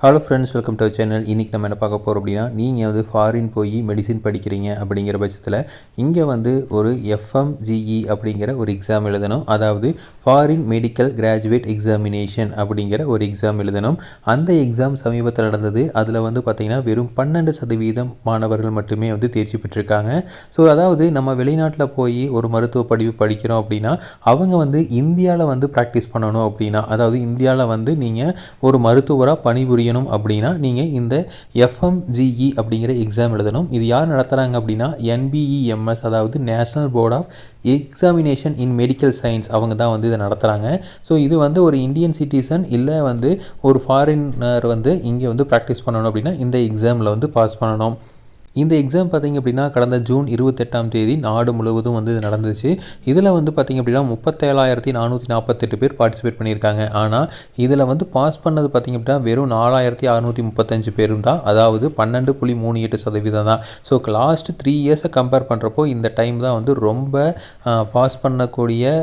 Hello friends, welcome to our channel. இன்றைக்கி நம்ம என்ன பார்க்க போகிறோம் அப்படின்னா, நீங்கள் வந்து ஃபாரின் போய் மெடிசின் படிக்கிறீங்க அப்படிங்கிற பட்சத்தில் இங்கே வந்து ஒரு எஃப்எம்ஜிஇ அப்படிங்கிற ஒரு எக்ஸாம் எழுதணும். அதாவது ஃபாரின் மெடிக்கல் கிராஜுவேட் எக்ஸாமினேஷன் அப்படிங்கிற ஒரு எக்ஸாம் எழுதணும். அந்த எக்ஸாம் சமீபத்தில் நடந்தது. அதில் வந்து பார்த்திங்கன்னா வெறும் 12% மாணவர்கள் மட்டுமே வந்து தேர்ச்சி பெற்றிருக்காங்க. ஸோ அதாவது நம்ம வெளிநாட்டில் போய் ஒரு மருத்துவ படிப்பு படிக்கிறோம் அப்படின்னா அவங்க வந்து இந்தியாவில் வந்து ப்ராக்டிஸ் பண்ணணும் அப்படின்னா, அதாவது இந்தியாவில் வந்து நீங்கள் ஒரு மருத்துவராக பணிபுரியணும் அப்படின்னா நீங்கள் இந்த எஃப்எம்ஜிஇ அப்படிங்கிற எக்ஸாம் எழுதணும். இது யார் நடத்துகிறாங்க அப்படின்னா என்பிஇஎம்எஸ், அதாவது national board of examination in medical science, அவங்க தான் வந்து இதை நடத்துகிறாங்க. ஸோ இது வந்து ஒரு இந்தியன் சிட்டிசன் இல்லை வந்து ஒரு ஃபாரினர் வந்து இங்கே வந்து ப்ராக்டிஸ் பண்ணணும் அப்படின்னா இந்த எக்ஸாமில் வந்து பாஸ் பண்ணணும். இந்த எக்ஸாம் பார்த்திங்க அப்படின்னா கடந்த ஜூன் 28 நாடு முழுவதும் வந்து இது நடந்துச்சு. இதில் வந்து பார்த்திங்க அப்படின்னா 37,448 பேர் பார்ட்டிசிபேட் பண்ணியிருக்காங்க. ஆனால் இதில் வந்து பாஸ் பண்ணது பார்த்திங்க அப்படின்னா வெறும் 4,635 பேரும் தான், அதாவது 12.38% தான். ஸோ லாஸ்ட் 3 இயர்ஸை கம்பேர் பண்ணுறப்போ இந்த டைம் தான் வந்து ரொம்ப பாஸ் பண்ணக்கூடிய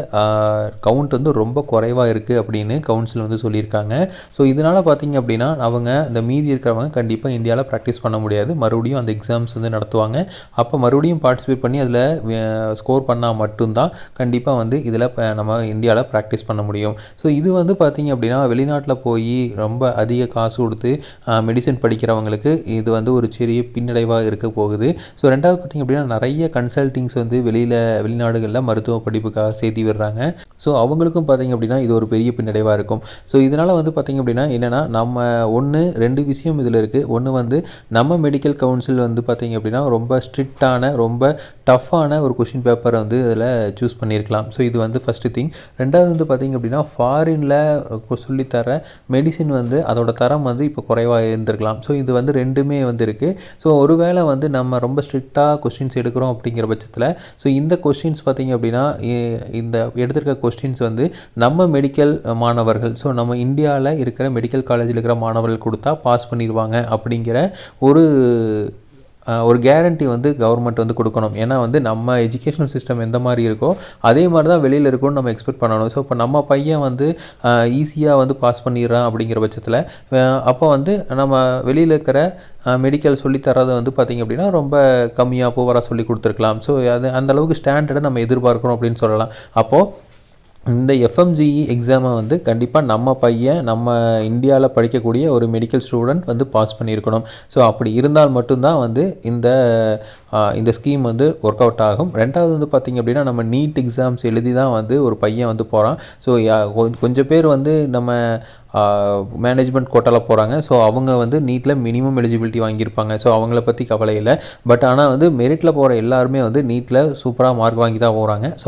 கவுண்ட் வந்து ரொம்ப குறைவாக இருக்குது அப்படின்னு கவுன்சில் வந்து சொல்லியிருக்காங்க. ஸோ இதனால் பார்த்திங்க அப்படின்னா அவங்க இந்த மீதி இருக்கிறவங்க கண்டிப்பாக இந்தியாவில் ப்ராக்டிஸ் பண்ண முடியாது. மறுபடியும் அந்த எக்ஸாம் வந்து நடத்துவாங்க. அப்போ மறுபடியும் பார்ட்டிசிபேட் பண்ணி அதில் ஸ்கோர் பண்ணால் மட்டும்தான் கண்டிப்பாக வந்து இதில் நம்ம இந்தியாவில் ப்ராக்டிஸ் பண்ண முடியும். ஸோ இது வந்து பார்த்திங்க அப்படின்னா வெளிநாட்டில் போய் ரொம்ப அதிக காசு கொடுத்து மெடிசன் படிக்கிறவங்களுக்கு இது வந்து ஒரு சிறிய பின்னடைவாக இருக்க போகுது. ஸோ ரெண்டாவது பார்த்திங்க அப்படின்னா நிறைய கன்சல்டிங்ஸ் வந்து வெளிநாடுகளில் மருத்துவ படிப்புக்காக சேர்த்து விடுறாங்க. ஸோ அவங்களுக்கும் பார்த்திங்க அப்படின்னா இது ஒரு பெரிய பின்னடைவாக இருக்கும். ஸோ இதனால் வந்து பார்த்திங்க அப்படின்னா என்னென்னா நம்ம ரெண்டு விஷயம் இதில் இருக்குது. ஒன்று வந்து நம்ம மெடிக்கல் கவுன்சில் வந்து பார்த்திங்க அப்படின்னா ரொம்ப ஸ்ட்ரிக்டான ரொம்ப டஃப்பான ஒரு கொஷின் பேப்பரை வந்து இதில் சூஸ் பண்ணியிருக்கலாம். ஸோ இது வந்து ஃபஸ்ட்டு திங். ரெண்டாவது வந்து பார்த்திங்க அப்படின்னா ஃபாரினில் சொல்லித்தர மெடிசின் வந்து அதோட தரம் வந்து இப்போ குறைவாக இருந்திருக்கலாம். ஸோ இது வந்து ரெண்டுமே வந்து இருக்குது. ஸோ ஒருவேளை வந்து நம்ம ரொம்ப ஸ்ட்ரிக்டாக கொஸ்டின்ஸ் எடுக்கிறோம் அப்படிங்கிற பட்சத்தில் ஸோ இந்த கொஸ்டின்ஸ் பார்த்திங்க அப்படின்னா இந்த எடுத்திருக்க கொஸ்டின்ஸ் வந்து நம்ம மெடிக்கல் மாணவர்கள், ஸோ நம்ம இந்தியாவில் இருக்கிற மெடிக்கல் காலேஜில் இருக்கிற மாணவர்கள் கொடுத்தா பாஸ் பண்ணிடுவாங்க அப்படிங்கிற ஒரு கேரண்டி வந்து கவர்மெண்ட் வந்து கொடுக்கணும். ஏன்னா வந்து நம்ம எஜுகேஷனல் சிஸ்டம் எந்த மாதிரி இருக்கோ அதே மாதிரி தான் வெளியில் இருக்கும்னு நம்ம எக்ஸ்பெக்ட் பண்ணணும். ஸோ இப்போ நம்ம பையன் வந்து ஈஸியாக வந்து பாஸ் பண்ணிடுறான் அப்படிங்கிற பட்சத்தில் அப்போ வந்து நம்ம வெளியில் இருக்கிற மெடிக்கல் சொல்லித்தரதை வந்து பார்த்திங்க அப்படின்னா ரொம்ப கம்மியாக புவராக சொல்லி கொடுத்துருக்கலாம். ஸோ அது அந்தளவுக்கு ஸ்டாண்டர்டை நம்ம எதிர்பார்க்கணும் அப்படின்னு சொல்லலாம். அப்போது இந்த எஃப்எம்ஜிஇ எக்ஸாமை வந்து கண்டிப்பாக நம்ம பையன் நம்ம இந்தியாவில் படிக்கக்கூடிய ஒரு மெடிக்கல் ஸ்டூடெண்ட் வந்து பாஸ் பண்ணியிருக்கணும். ஸோ அப்படி இருந்தால் மட்டும்தான் வந்து இந்த ஸ்கீம் வந்து ஒர்க் அவுட் ஆகும். ரெண்டாவது வந்து பார்த்திங்க அப்படின்னா நம்ம நீட் எக்ஸாம்ஸ் எழுதி தான் வந்து ஒரு பையன் வந்து போகிறான். ஸோ கொஞ்சம் பேர் வந்து நம்ம மேனேஜ்மெண்ட் கோட்டாவில் போகிறாங்க. ஸோ அவங்க வந்து நீட்டில் மினிமம் எலிஜிபிலிட்டி வாங்கியிருப்பாங்க. ஸோ அவங்கள பற்றி கவலை இல்லை. பட் ஆனால் வந்து மெரிட்டில் போகிற எல்லாருமே வந்து நீட்டில் சூப்பராக மார்க் வாங்கி தான் போகிறாங்க. ஸோ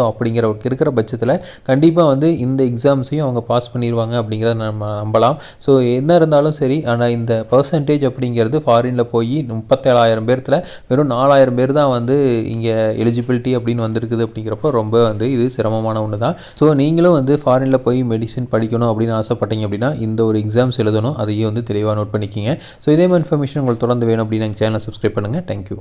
இருக்கிற பட்சத்தில் கண்டிப்பாக வந்து இந்த எக்ஸாம்ஸையும் அவங்க பாஸ் பண்ணிடுவாங்க அப்படிங்கிறத நம்ம நம்பலாம். ஸோ என்ன இருந்தாலும் சரி, ஆனால் இந்த பர்சன்டேஜ் அப்படிங்கிறது ஃபாரினில் போய் 37,000 பேர்த்தில் வெறும் 4,000 பேர் தான் வந்து இங்கே எலிஜிபிலிட்டி அப்படின்னு வந்திருக்குது. அப்படிங்கிறப்போ ரொம்ப வந்து இது சிரமமான ஒன்று தான். ஸோ நீங்களும் வந்து ஃபாரினில் போய் மெடிசின் படிக்கணும் அப்படின்னு ஆசைப்பட்டீங்க அப்படின்னா இந்த ஒரு எக்ஸாம்ஸ் எழுதணும். அதையே வந்து தெளிவாக நோட் பண்ணிக்கிங்க. ஸோ இதே மாதிரி இன்ஃபர்மேஷன் உங்களுக்கு தொடர்ந்து வேணும் அப்படின்னு எங்கள் சேனலை சப்ஸ்கிரைப் பண்ணுங்கள். தேங்க்யூ.